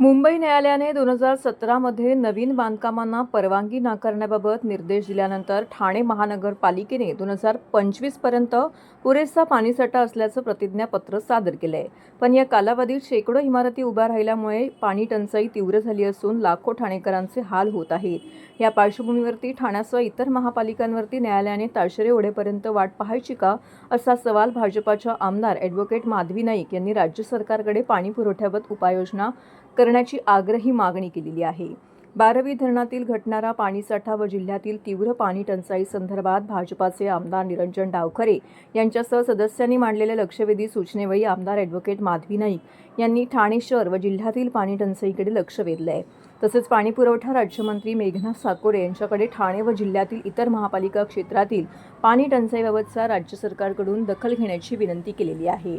मुंबई न्यायालयाने 2017 मध्ये नवीन बांधकामांना परवानगी नाकारण्याबाबत निर्देश दिल्यानंतर ठाणे महानगरपालिकेने 2025 पर्यंत पुरेसा पाणीसाठा असल्याचं प्रतिज्ञापत्र सादर केलं आहे. पण या कालावधीत शेकडो इमारती उभ्या राहिल्यामुळे पाणी टंचाई तीव्र झाली असून लाखो ठाणेकरांचे हाल होत आहेत. या पार्श्वभूमीवरती ठाण्यासह इतर महापालिकांवरती न्यायालयाने ताशेरे ओढेपर्यंत वाट पाहायची का, असा सवाल भाजपाच्या आमदार ॲडव्होकेट माधवी नाईक यांनी राज्य सरकारकडे पाणी पुरवठ्याबाबत उपाययोजना करण्याची आग्रही मागणी केलेली आहे. बारवी धरणातील घटणारा पाणीसाठा व जिल्ह्यातील तीव्र पाणी टंचाई संदर्भात भाजपाचे आमदार निरंजन डावखरे यांच्यासह सदस्यांनी मांडलेल्या लक्षवेधी सूचनेवेळी आमदार ॲडव्होकेट माधवी नाईक यांनी ठाणे शहर व जिल्ह्यातील पाणी टंचाईकडे लक्ष वेधलं आहे. तसेच पाणीपुरवठा राज्यमंत्री मेघना साकोरे यांच्याकडे ठाणे व जिल्ह्यातील इतर महापालिका क्षेत्रातील पाणी टंचाईबाबतचा राज्य सरकारकडून दखल घेण्याची विनंती केलेली आहे.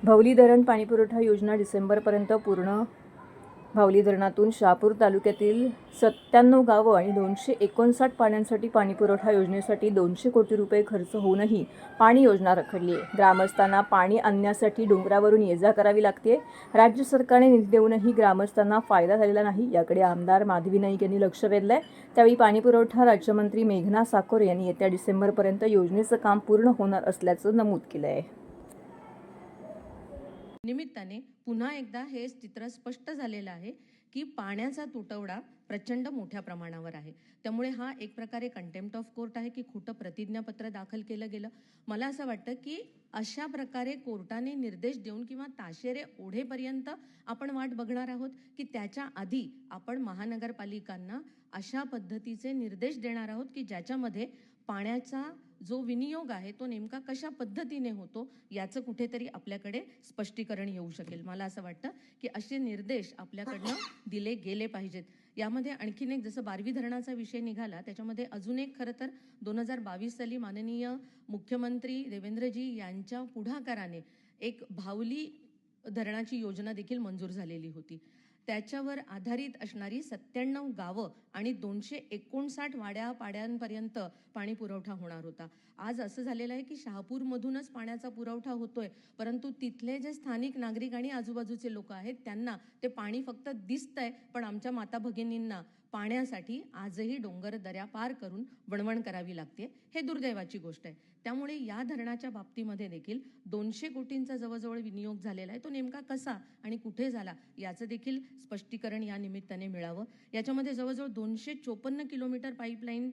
भावली धरण पाणीपुरवठा योजना डिसेंबरपर्यंत पूर्ण. भावली धरणातून शहापूर तालुक्यातील 97 गावं आणि 259 पाण्यांसाठी पाणीपुरवठा योजनेसाठी 200 कोटी रुपये खर्च होऊनही पाणी योजना रखडली आहे. ग्रामस्थांना पाणी आणण्यासाठी डोंगरावरून ये-जा करावी लागते. राज्य सरकारने निधी देऊनही ग्रामस्थांना फायदा झालेला नाही. याकडे आमदार माधवी नाईक यांनी लक्ष वेधलंय. त्यावेळी पाणीपुरवठा राज्यमंत्री मेघना साकोरे यांनी येत्या डिसेंबरपर्यंत योजनेचं काम पूर्ण होणार असल्याचं नमूद केलं आहे. निमित्ताने पुन्हा एकदा हे चित्र स्पष्ट झालेलं आहे की पाण्याचा तुटवडा प्रचंड मोठ्या प्रमाणावर आहे. त्यामुळे हा एक प्रकारे कंटेम्प्ट ऑफ कोर्ट आहे की खोटं प्रतिज्ञापत्र दाखल केलं गेलं. मला असं वाटतं की अशा प्रकारे कोर्टाने निर्देश देऊन किंवा ताशेरे ओढेपर्यंत आपण वाट बघणार आहोत की त्याच्या आधी आपण महानगरपालिकांना अशा पद्धतीचे निर्देश देणार आहोत की ज्याच्यामध्ये पाण्याचा जो विनियोग आहे तो नेमका कशा पद्धतीने होतो याचं कुठेतरी आपल्याकडे स्पष्टीकरण येऊ शकेल. मला असं वाटतं की असे निर्देश आपल्याकडनं दिले गेले पाहिजेत. यामध्ये आणखीन एक, जसं बारवी धरणाचा विषय निघाला, त्याच्यामध्ये अजून एक खरं तर 2022 साली माननीय मुख्यमंत्री देवेंद्रजी यांच्या पुढाकाराने एक भावली धरणाची योजना देखील मंजूर झालेली होती. त्याच्यावर आधारित असणारी 97 गावं आणि 259 वाड्या पाड्यांपर्यंत पाणी पुरवठा होणार होता. आज असं झालेलं आहे की शहापूरमधूनच पाण्याचा पुरवठा होतोय, परंतु तिथले जे स्थानिक नागरिक आणि आजूबाजूचे लोक आहेत त्यांना ते पाणी फक्त दिसतंय, पण आमच्या माता भगिनींना पाण्यासाठी आजही डोंगर दऱ्या पार करून वणवण करावी लागते. हे दुर्दैवाची गोष्ट आहे. त्यामुळे या धरणाच्या बाबतीमध्ये देखील 200 कोटींचा जवळजवळ विनियोग झालेला आहे. तो नेमका कसा आणि कुठे झाला याचं देखील स्पष्टीकरण या निमित्ताने मिळावं. याच्यामध्ये जवळजवळ 254 किलोमीटर पाईपलाईन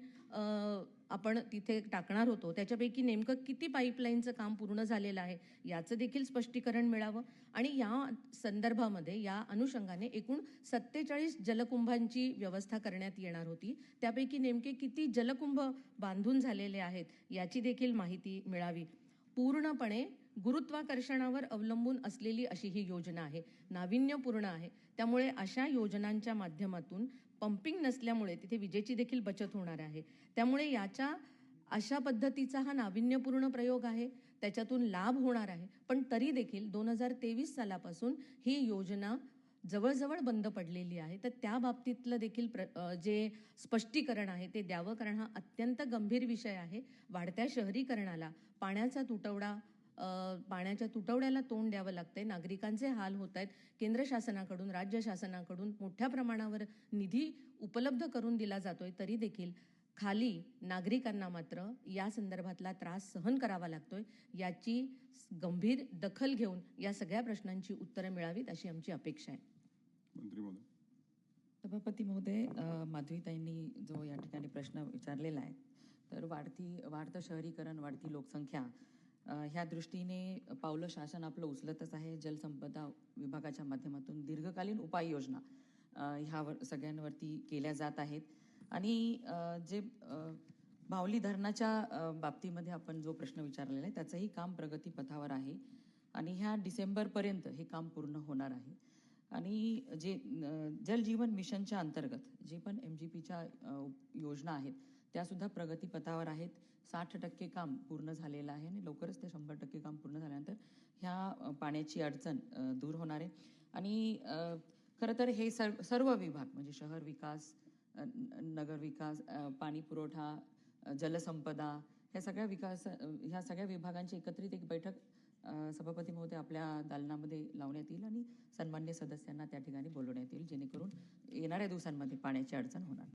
आपण तिथे टाकणार होतो. त्याच्यापैकी नेमकं किती पाईपलाईनचं काम पूर्ण झालेलं आहे याचं देखील स्पष्टीकरण मिळावं. आणि या संदर्भामध्ये या अनुषंगाने एकूण 47 जलकुंभांची व्यवस्था करण्यात येणार होती. त्यापैकी नेमके किती जलकुंभ बांधून झालेले आहेत याची देखील माहिती मिळावी. पूर्णपणे गुरुत्वाकर्षणावर अवलंबून असलेली अशी ही योजना आहे, नाविन्यपूर्ण आहे. त्यामुळे अशा योजनांच्या माध्यमातून पंपिंग नसल्यामुळे तिथे विजेची देखील बचत होणार आहे. त्यामुळे याच्या अशा पद्धतीचा हा नाविन्यपूर्ण प्रयोग आहे, त्याच्यातून लाभ होणार आहे. पण तरी देखील 2023 सालापासून ही योजना जवळजवळ बंद पडलेली आहे. तर त्या बाबतीतलं देखील जे स्पष्टीकरण आहे ते द्यावं, कारण हा अत्यंत गंभीर विषय आहे. वाढत्या शहरीकरणाला पाण्याच्या तुटवड्याला तोंड द्यावं लागतंय. नागरिकांचे हाल होत आहेत. केंद्र शासनाकडून, राज्य शासनाकडून मोठ्या प्रमाणावर निधी उपलब्ध करून दिला जातोय, तरी देखील खाली नागरिकांना मात्र या संदर्भातला त्रास सहन करावा लागतोय. याची गंभीर दखल घेऊन या सगळ्या प्रश्नांची उत्तरं मिळावीत अशी आमची अपेक्षा आहे. मंत्री महोदय. सभापती महोदय, माधवीताईंनी जो या ठिकाणी प्रश्न विचारलेला आहे, तर वाढतं शहरीकरण, वाढती लोकसंख्या, ह्या दृष्टीने पावलं शासन आपलं उचलतच आहे. जलसंपदा विभागाच्या माध्यमातून दीर्घकालीन उपाययोजना ह्या सगळ्यांवरती केल्या जात आहेत. आणि जे भावली धरणाच्या बाबतीमध्ये आपण जो प्रश्न विचारलेला आहे त्याचंही काम प्रगतीपथावर आहे आणि ह्या डिसेंबरपर्यंत हे काम पूर्ण होणार आहे. आणि जे जलजीवन मिशनच्या अंतर्गत जे पण MGPच्या योजना आहेत त्यासुद्धा प्रगतीपथावर आहेत. 60% काम पूर्ण झालेलं आहे आणि लवकरच ते 100% काम पूर्ण झाल्यानंतर ह्या पाण्याची अडचण दूर होणार आहे. आणि खरं तर हे सर्व विभाग म्हणजे शहर विकास, नगर विकास, पाणी पुरवठा, जलसंपदा, ह्या सगळ्या विभागांची एकत्रित एक बैठक सभापती महोदय आपल्या दालनामध्ये लावण्यात येईल आणि सन्मान्य सदस्यांना त्या ठिकाणी बोलवण्यात येईल, जेणेकरून येणाऱ्या दिवसांमध्ये पाण्याची अडचण होणार नाही.